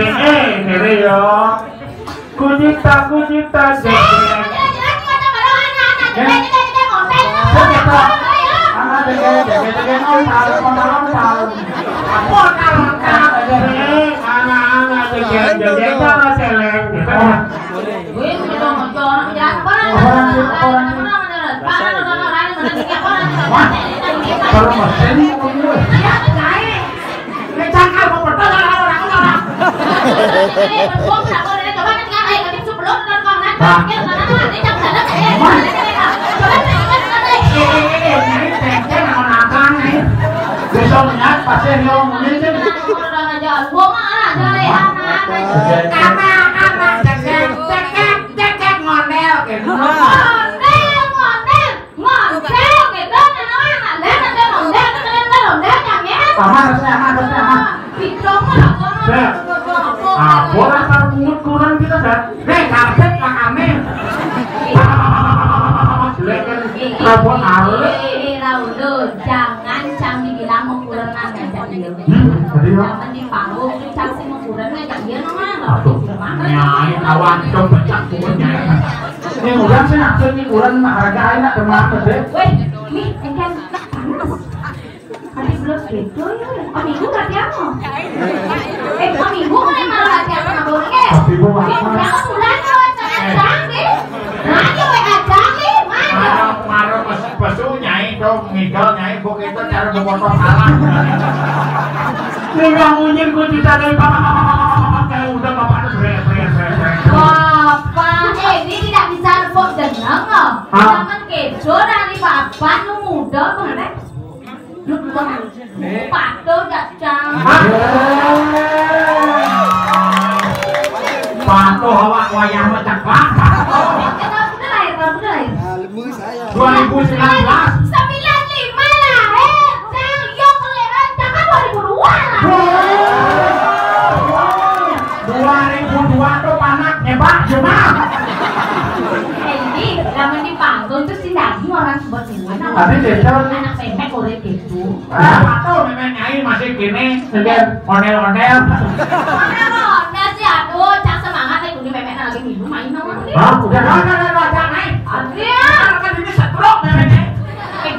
Kene yo. Kujita jangan dibilang ukuran aja jangan di panggung cang ukuran aja dia nyai awan coba cak punya ini udah sih nak ini ukuran harga enak kemana deh weh nih kan belum gitu ya minggu berarti apa minggu kan malah berarti apa nggak boleh jangan bulan jangan deh nanti marah pesu nyai dong ngigel nyai buk itu cara memotong alam nggak munyin gue ditanya kayak udah bapak tuh bapak ini tidak bisa kok jeneng loh jangan kejo dari bapak lu muda mana lu patuh jajang patuh awak wayang macam apa 2019 95 lahir Jang yuk keliran jangan 2002 lah 2002 tuh panak nyebat cuma ini zaman di panggung terus si daging orang sebut semua tapi desa anak pempek boleh gitu atau memang nyai masih gini ondel-ondel sih aduh cak semangat nih kudu pempek lagi minum main nama udah Adrian kan ini setruk memangnya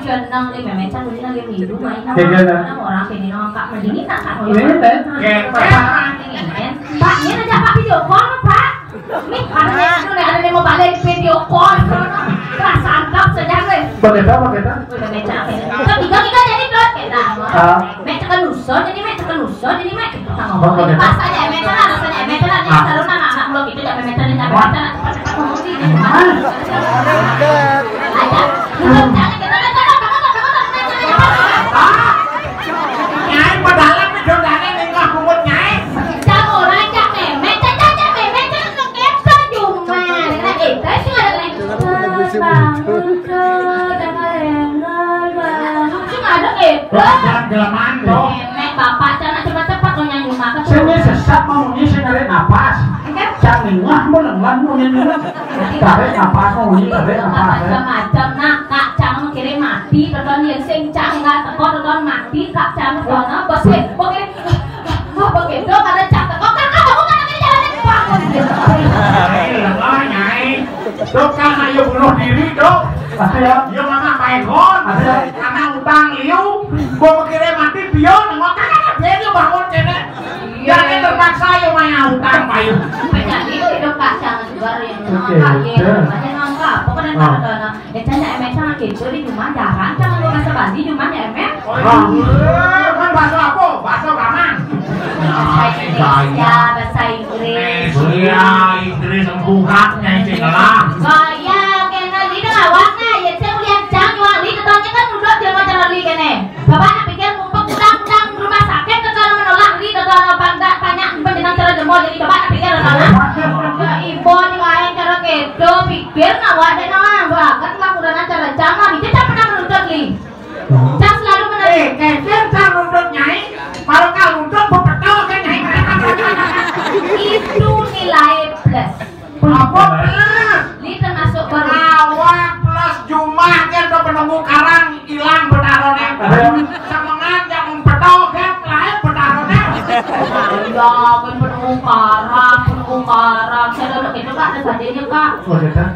jeneng nih memang can udah lagi minum main nama orang ini nongkak mendingin tak kan Pak ini aja Pak video call Pak nih ada yang mau balik video call kelas antap saja gue pakai ketiga jadi dot kita mek tekan usah jadi mek pas aja mek selalu anak belum itu jangan mek tekan ngomong sini aja jangan kita nyai padahal video dane ning ngomong nyai jangan orang jangan mek caption cuma nek itu sih ada gelaman dong bapak jangan cepat-cepat lo nyanyi maka sini sesat mau ngisi narik napas jangan ngah mau nenglan mau nyanyi tarik napas mau ngisi tarik napas macam-macam nah kak jangan kirim mati tonton yang sing canggah teko tonton mati kak jangan kono bos oke begitu karena cak teko kakak kamu kan ini jalannya bangun nyai dok kan ayo bunuh diri dok ya mama main gon anak utang liu gua mikirnya mati bio nengok kakak dia bangun kene jangan terpaksa ya main utang payu jadi hidup kacang juga yang namanya nongkrong pokoknya kalau ya canda emek sama gitu di rumah jarang jangan lu kasih bandi cuma ya emek kan bahasa apa? bahasa kaman bahasa Inggris iya Inggris empukat nyai cinggalang kaya kena di awaknya ya saya lihat jang wali ketanya kan udah dia macam lagi kene bapak pikir ngumpet udang rumah sakit kalau menolak di kalau banyak penjenang cara jempol jadi bapak pikir ibu nih lain cara kedo pikir nawak deh nama banget lah udah acara jama di kita pernah menuntut li jang selalu menuntut kecil jang menuntut nyai kalau kau menuntut betul kan nyai itu nilai plus apa plus li termasuk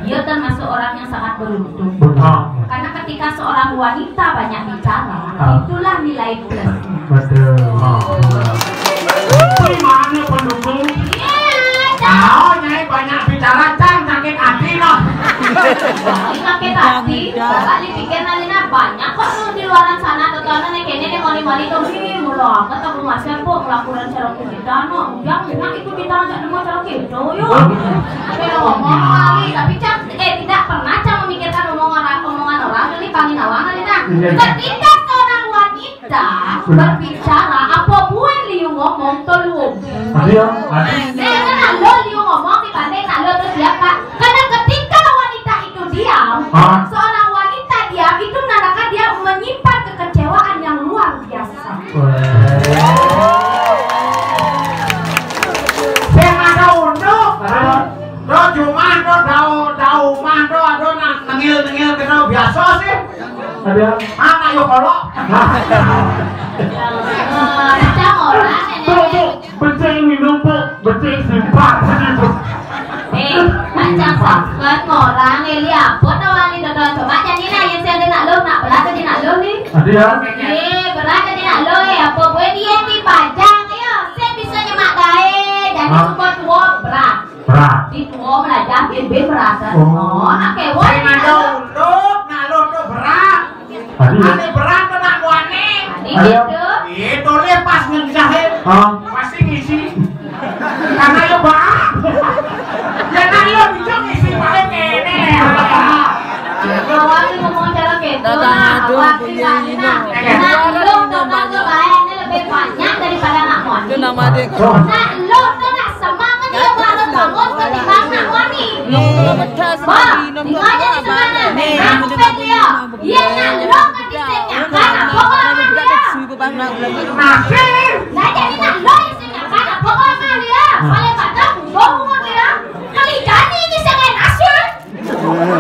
Dia termasuk orang yang sangat beruntung. Karena ketika seorang wanita banyak bicara, itulah nilai plus. Betul. Gimana pendukung? Tahu nyai banyak bicara cang sakit hati noh. Sakit hati, kali pikir nalina banyak kok di luaran sana tontonan nih kayaknya nih mali-mali tuh sih mula ketemu masih kok melakukan cara kita no yang itu kita nggak nemu cara gitu yuk kita ngomong kali tapi cang tidak pernah cang memikirkan omongan orang ini pangin awang kali nah ketika seorang wanita berbicara apa buat liu ngomong tolong lo liu ngomong dibanding lo terus siapa karena ketika wanita itu diam seorang wanita diam itu menandakan dia menyimpan kekecewaan yang luar biasa. Saya ada unduk, do cuma do mah do nengil kena biasa sih. Ada anak yo kalau. Macam orang ini. Benceng minum po, benceng simpan. Macam sakit orang ini apa orang ini dah coba jadi nak yang saya nak lo nak berat jadi nak lo ni. Ada. Berat jadi nak lo apa boleh dia ni pajang ya. Saya bisa nyemak gaya jadi semua tua berat. Berat. Di tua belajar biar berat. Oh nak kewan. Saya nak lo berat. Ada berat tu nak wani. Itu lepas ngejahit. Pasti ngisi. Karena yo bang. Karena yo bisa ngisi paling kene. Awak ni ngomong cara gitu. Awak ni nak lo tu lain lebih banyak daripada nak wani. Itu nama dia. Nak lo tu nak semangat dia baru bangun ketimbang nak wani. Bah, tinggal jadi semangat. Nampak dia. Dia nak lo kan disenyakan apa orang dia. Masih. Nah jadi nak lo disenyakan apa orang dia. Paling kata buang dia. Kali jadi ni sangat asyik.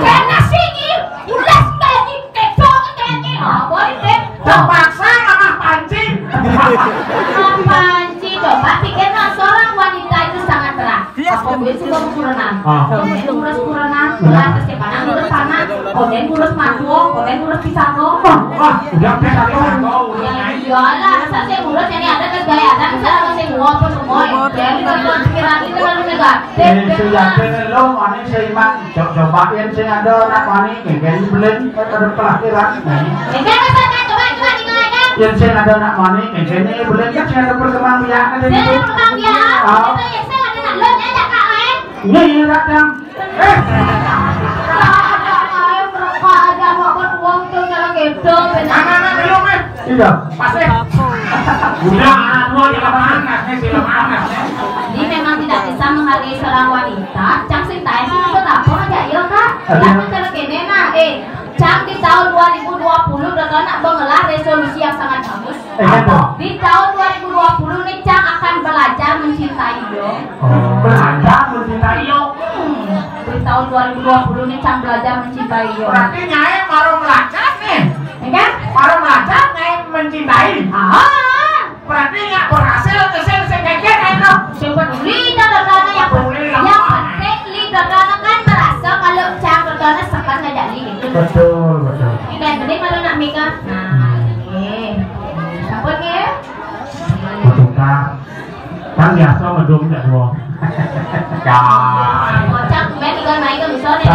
Kan nasi ni ulas tadi ketok tadi. Boleh deh. Terpaksa sama pancing. Pancing coba pikir seorang wanita itu sangat berat. Apa boleh sih kamu kurenan? Kamu kurus kurenan, berat kesiapan kurus sana, kemudian kurus madu, kemudian kurus pisang. Wah, udah pisang Iyalah, masa saya kurus ini ada gaya ada misalnya saya nguap pun semua. Jadi kalau pikiran itu lalu negatif. Itu yakin lo, ani seiman. Cobain sih ada nak wani, kayak belum ada pelakiran. Kayak misalnya coba tinggal. Yang saya ada nak wani, kayak belum kan saya ada perkembangan biak ada Saya perkembangan biak. Itu yang saya ada nak lo ajak kak lain. Ini datang. Ada apa uang tu kalau gitu. Anak belum Iya. Pasti. Udah anu di mana sih Jadi memang tidak bisa menghargai seorang wanita. Cang sing tae sih itu apa aja ya kak. Yang cara kene nah Cang di tahun 2020 udah nak mengelar resolusi yang sangat bagus. Di tahun 2020 nih Cang akan belajar mencintai yo. Belajar mencintai yo. Di tahun 2020 nih Cang belajar mencintai yo. Berarti nyai baru belajar nih. Kan? Baru belajar nyai mencintai. Berarti nggak berhasil kesel sekeket itu. Sebetulnya dana yang penting lidah dana kan merasa kalau Cang dana sekat ngajak li gitu. Betul. Ini kayak gede kalau nak mikir. Nah, ini. Siapa ni? Betul kan biasa ngedum tak dua. Cang main tinggal main ke misalnya.